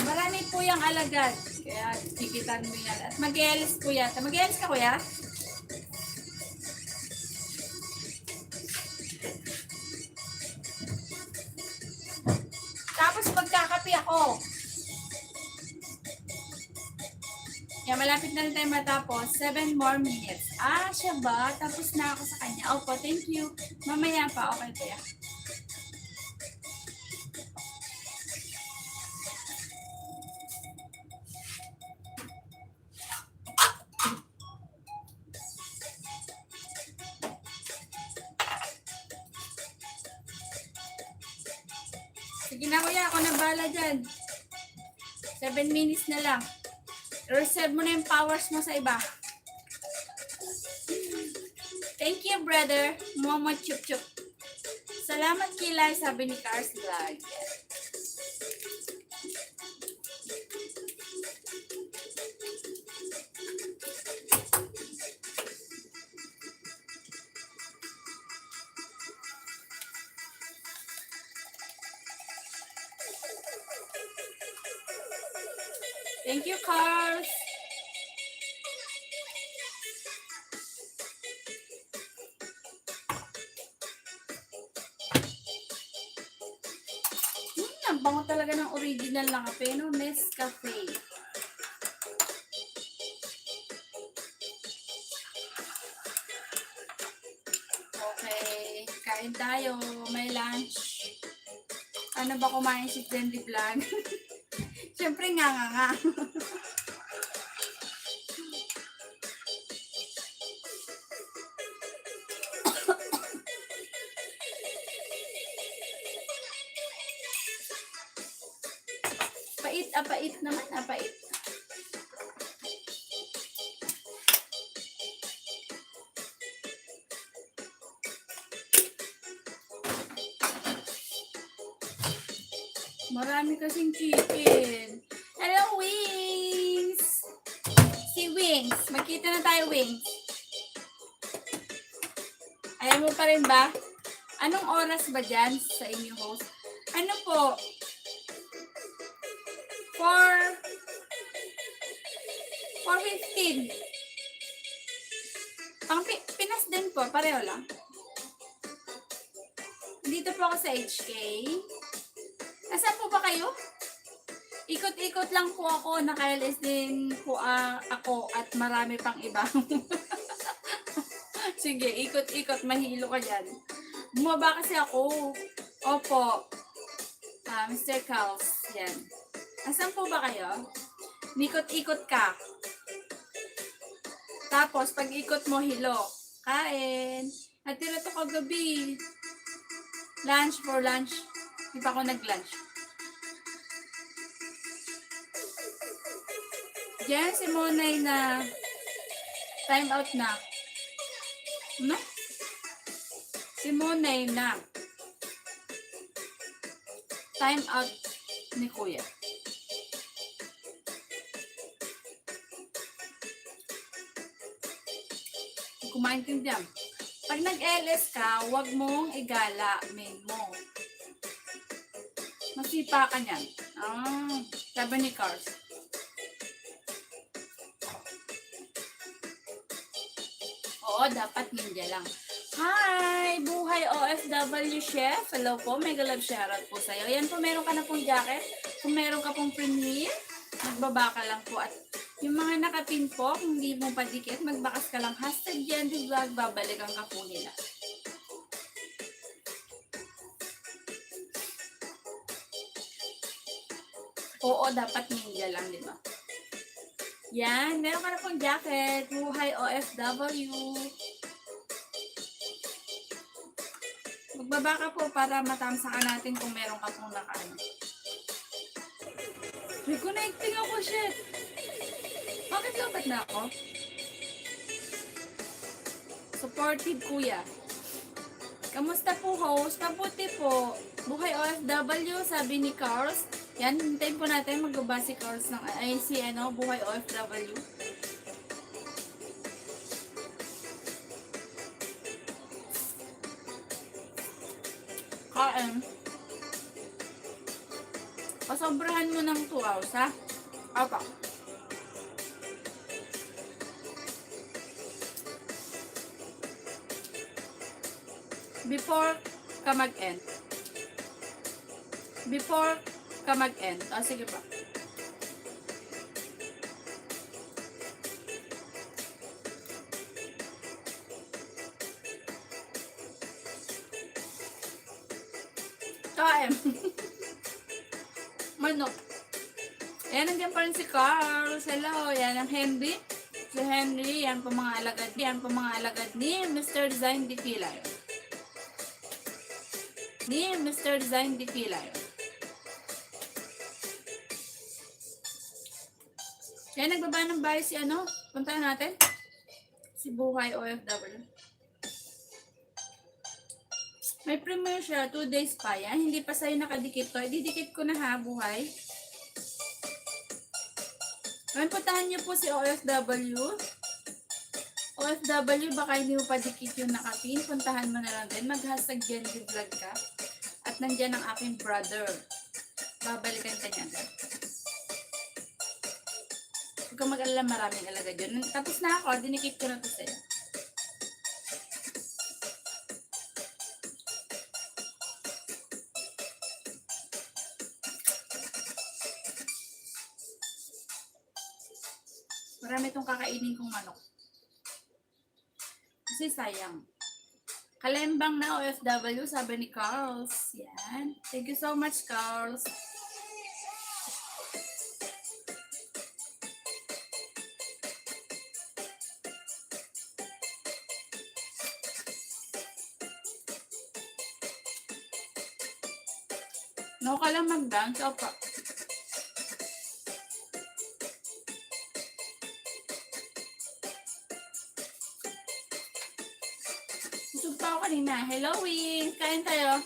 Marami po yung alagad. Kaya kikitan mo yan. At mag-elis po yan. Mag-elis ka, kuya? Tapos magkakapi ako. Yan, malapit na rin tayo matapos. 7 more minutes. Ah, siya ba? Tapos na ako sa kanya. Opo, thank you. Mamaya pa. Okay, kuya. Sige na kuya, ako na bahala dyan. 7 minutes na lang. Reserve mo na yung powers mo sa iba. Thank you, brother. Momo chup chup. Salamat kilay, sabi ni Cars Vlog. Thank you, Cars. Ang bango talaga ng original na kape, no? Nescafe. Okay, kain tayo. May lunch. Ano ba kumain si Trendy Vlog? Siyempre nga. Apait naman, apait. Marami kasing chicken. Hello, Wings! Si Wings. Magkita na tayo, Wings. Ayaw mo pa rin ba? Anong oras ba dyan sa inyo, host? Ano po? 4:15. Pang Pinas din po, pareho lang. Dito po ako sa HK. Nasaan po ba kayo? Ikot-ikot lang po ako. Naka-LS din po ako at marami pang iba. Sige, ikot-ikot. Mahilo ka dyan. Bumaba kasi ako. Opo. Mr. Carls. Yan. Nasaan po ba kayo? Ikot-ikot ka. Tapos, pag ikot mo, hilo. Kain. Natira to kagabi. Lunch for lunch. Di pa ako nag-lunch. Diyan si Monay na time out na. No? Si Monay na time out ni Kuya. Kumaintindihan. Pag nag-LS ka, huwag mong igala main mo. Masipa ka niyan. Sabi ni Cars. Oo, dapat ninja lang. Hi! Buhay OFW Chef. Hello po, mega love shoutout po sa'yo. Yan po, meron ka na pong jacket. Kung meron ka pong premier, magbaba ka lang po. At yung mga nakapin po, kung hindi mo padikit, magbakas ka lang. #JenDVlog, babalikan ka po nila. Oo, dapat ninja lang, di ba? Yan, meron ka na pong jacket. Buhay OFW. Magbaba ka po para matamsakan natin kung meron ka pong nakaano. Reconnecting ako, shit. Bakit lobat na ako? Supportive kuya. Kamusta po host? Mabuti po. Buhay OFW, sabi ni Carls. Yan, hintayin po natin magbaba si Carls ng Buhay OFW. Kain. Pasobrahan mo ng 2 hours, ha? Apa. Before ka mag-end. Before ka mag-end. Sige pa. Kain. Manok. Ayan, nandiyan pa rin si Carl. Hello. Yan ang Henry. Si Henry. Yan po mga alagad. Yan po mga alagad ni Mr. Design Dipila. Ni Mr. Design Dipila. Yan, nagbaba ng bahay si puntahan natin. Si Buhay OFW. May premiere siya, 2 days pa yan. Hindi pa sa'yo nakadikit to. Didikit ko na ha, Buhay. Ngayon, puntahan niyo po si OFW. OFW, baka hindi mo pa dikit yung nakapin. Puntahan mo na lang din. Mag-hashtag Genji Vlog ka. At nandyan ang aking brother. Babalikan ka niya. Huwag kang mag-alala, maraming alaga dyan. Tapos na ako, dinikit ko na to sa'yo. Marami itong kakainin kong manok. Kasi sayang. Kalembang na OFW, sabi ni Carls. Yan. Thank you so much, Carls. No ka lang mag-dance, opa. Busog pa ako kanina. Hello, Wing. Kain tayo.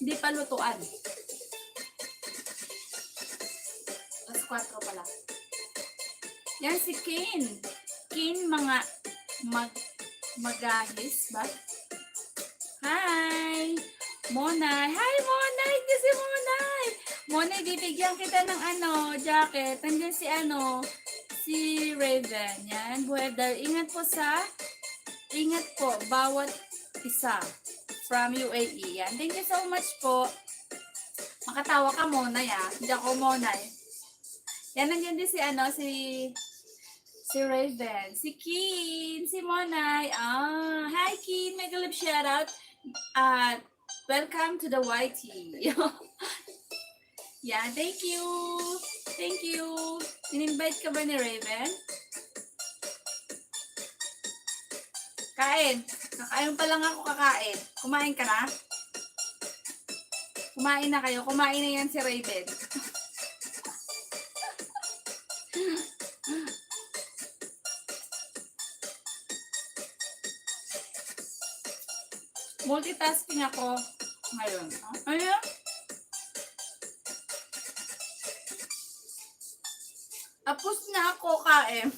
Hindi pa lutuan. Alas 4 pala. Yan si Kin. Kin, mga magahis ba? Hi! Monay. Hi, Monay! Kasi Monay! Monay, bibigyan kita ng jacket. Nandiyan si Raven. Yan, buhay dahil. Ingat po, bawat isa from UAE. Yan, thank you so much po. Makatawa ka, Monay, Hindi ako Monay. Yan, nandiyan din si Raven, si Kin, si Monay. Hi, Kin, mega love shoutout. Welcome to the YT. Yeah, thank you. Thank you. In-invite ka ba ni Raven? Kain. Kakain pa lang ako kakain. Kumain ka na? Kumain na kayo. Kumain na yan si Raven. Multitasking ako ngayon. Ayun. Tapos na ako kain.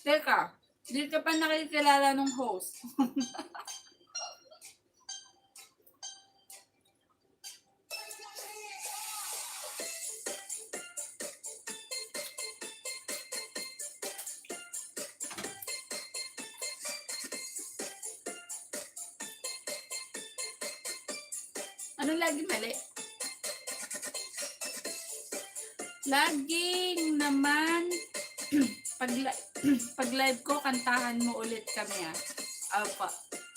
Teka, di ka pa nakikilala ng host. Ano lagi mali? Laging naman pag live ko, kantahan mo ulit kami Opo.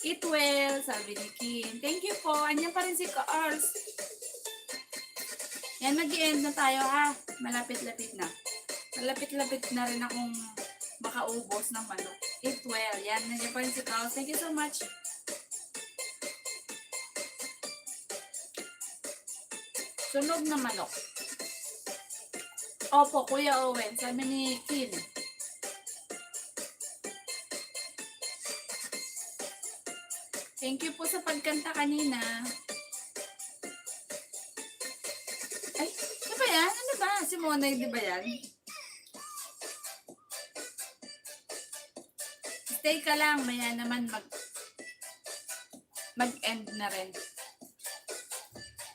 Eat well, sabi ni Kim. Thank you po. Anyan pa rin si Carls. Yan, mag-i-end na tayo Malapit-lapit na. Malapit-lapit na rin akong makaubos ng manok. Eat well. Yan, nandiyan pa rin si Klaus. Thank you so much. Sunog na manok. Opo, Kuya Owen. Sabi ni Kim. Thank you po sa pagkanta kanina. Ay, ano ba yan? Ano ba? Si Monay, di ba yan? Stay ka lang. Maya naman mag-end na rin.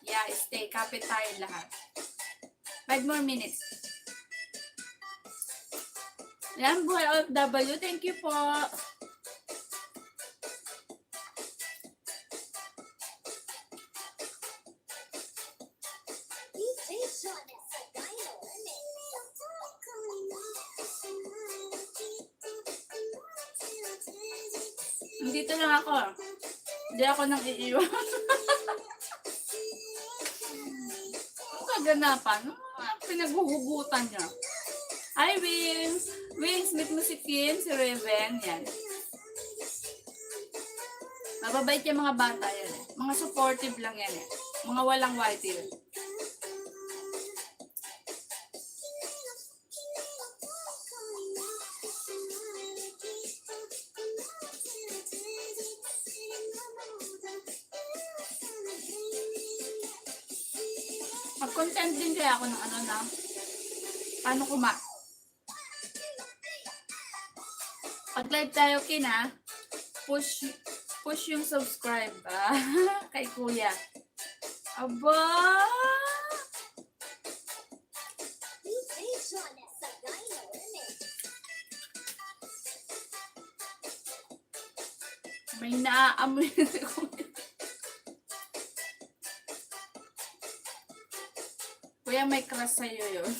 Yeah, stay. Kapit tayo lahat. 5 more minutes. Yan, buhay OFW. Thank you po. Dito lang ako. Hindi ako nang iiwan. Ang kaganapan. Pinaghuhugutan niya. Hi, Wings! Wings, meet mo si Kim, si Raven. Yan. Mababait yung mga bata yan eh. Mga supportive lang yan eh. Mga walang whitey. Mag-content din kaya ako ng ano na paano pag-live tayo kina push yung subscribe kay Kuya. Aba! May naaamoy na si Kuya. Kuya, may crush sa'yo yun.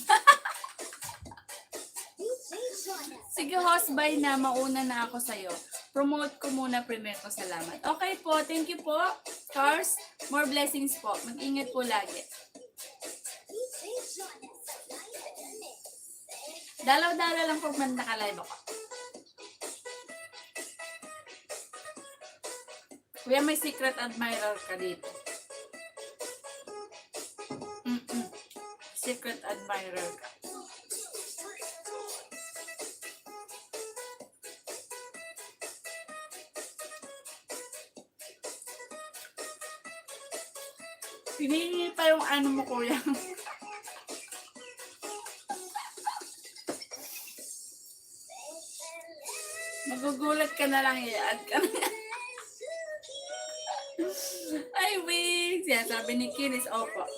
Sige, host, bye na. Mauna na ako sa'yo. Promote ko muna premier ko. Salamat. Okay po. Thank you po. Stars, more blessings po. Mag-ingat po lagi. Dalaw-dalaw lang po man naka-live ako. Kuya, may secret admirer ka dito. Secret admirer ka. Pinili pa yung ano mo, Kuya. Magugulat ka na lang, i-add ka na. Ay, wait. Yan, sabi ni Kinis, opo.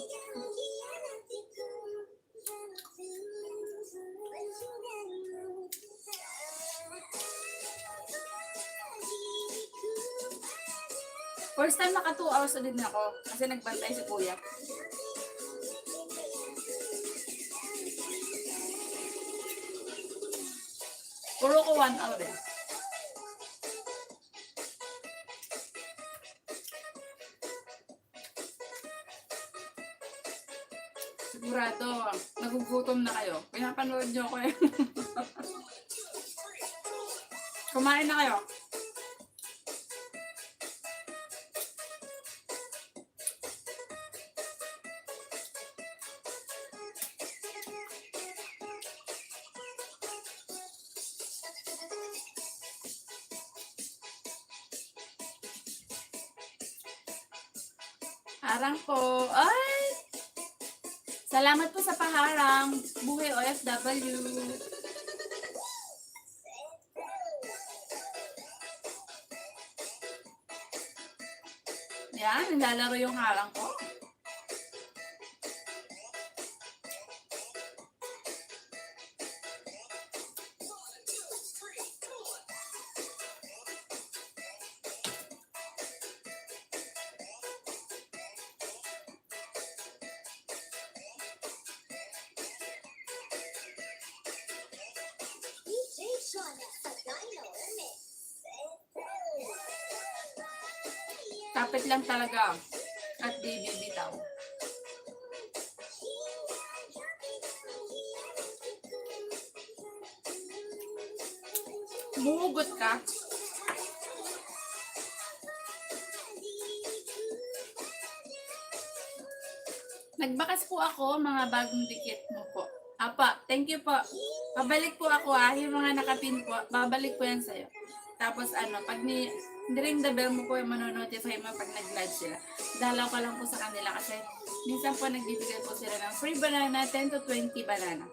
First time naka 2 hours ulit na ako kasi nagbantay si Kuya. Puro ko 1 hour eh. Sigurado, nagugutom na kayo. Pinapanood nyo ko eh. Kumain na kayo. Harang po. Ay! Salamat po sa paharang. Buhay OFW. Yan, nilalaro yung harang ko. Kapit lang talaga at di bibitaw. Muhugot ka. Nagbakas po ako, mga bagong dikit mo po. Apa, thank you po. Babalik po ako yung mga nakapin po, babalik po yan sa'yo. Tapos pag ring the bell mo po, manonotify mo pag nag-live sila. Dalaw ka lang po sa kanila kasi minsan po nagbibigay po sila ng free banana, 10 to 20 banana.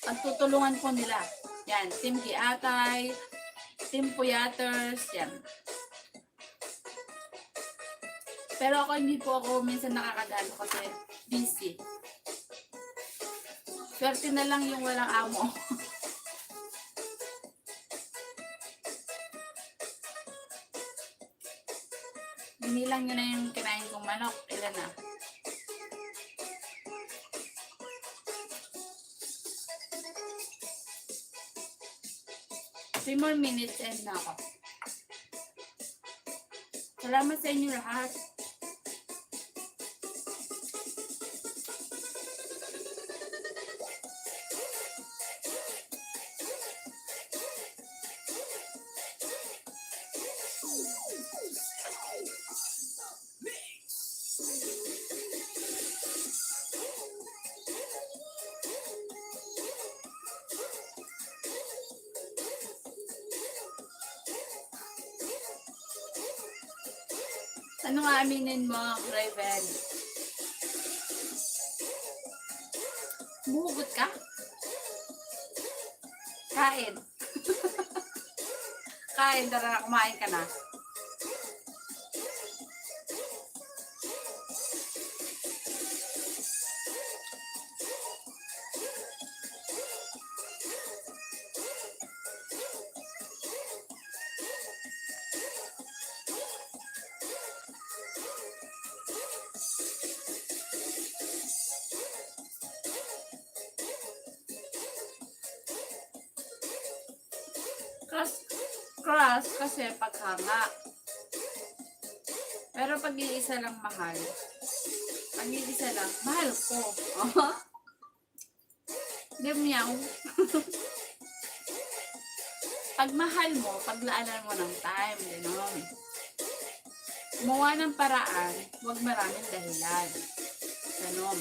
Pagtutulungan po nila. Yan, Team Kiatay, Team Puyaters, yan. Pero ako hindi po ako minsan nakakadalo kasi busy. Swerte na lang yung walang amo. Binilang nyo na yung kinain kong manok. Ilan na? Three more minutes and na ako. Salamat sa inyo lahat. Ano nga aminin mo, Raven? Muhugot ka? Kain. Kain, tara na, kumain ka na. Crush kasi paghanga. Pero pag iisa lang mahal. Pag iisa lang, mahal ko. Gamyaw. Pag mahal mo, paglaanan mo ng time, gano'n. Gumawa ng paraan, huwag maraming dahilan. Gano'n.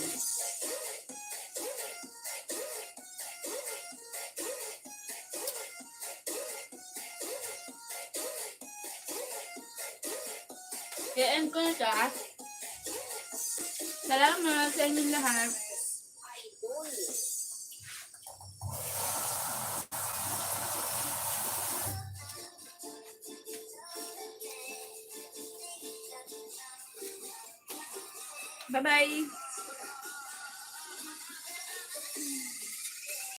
I-end ko na siya. Salamat sa inyong lahat. Bye-bye.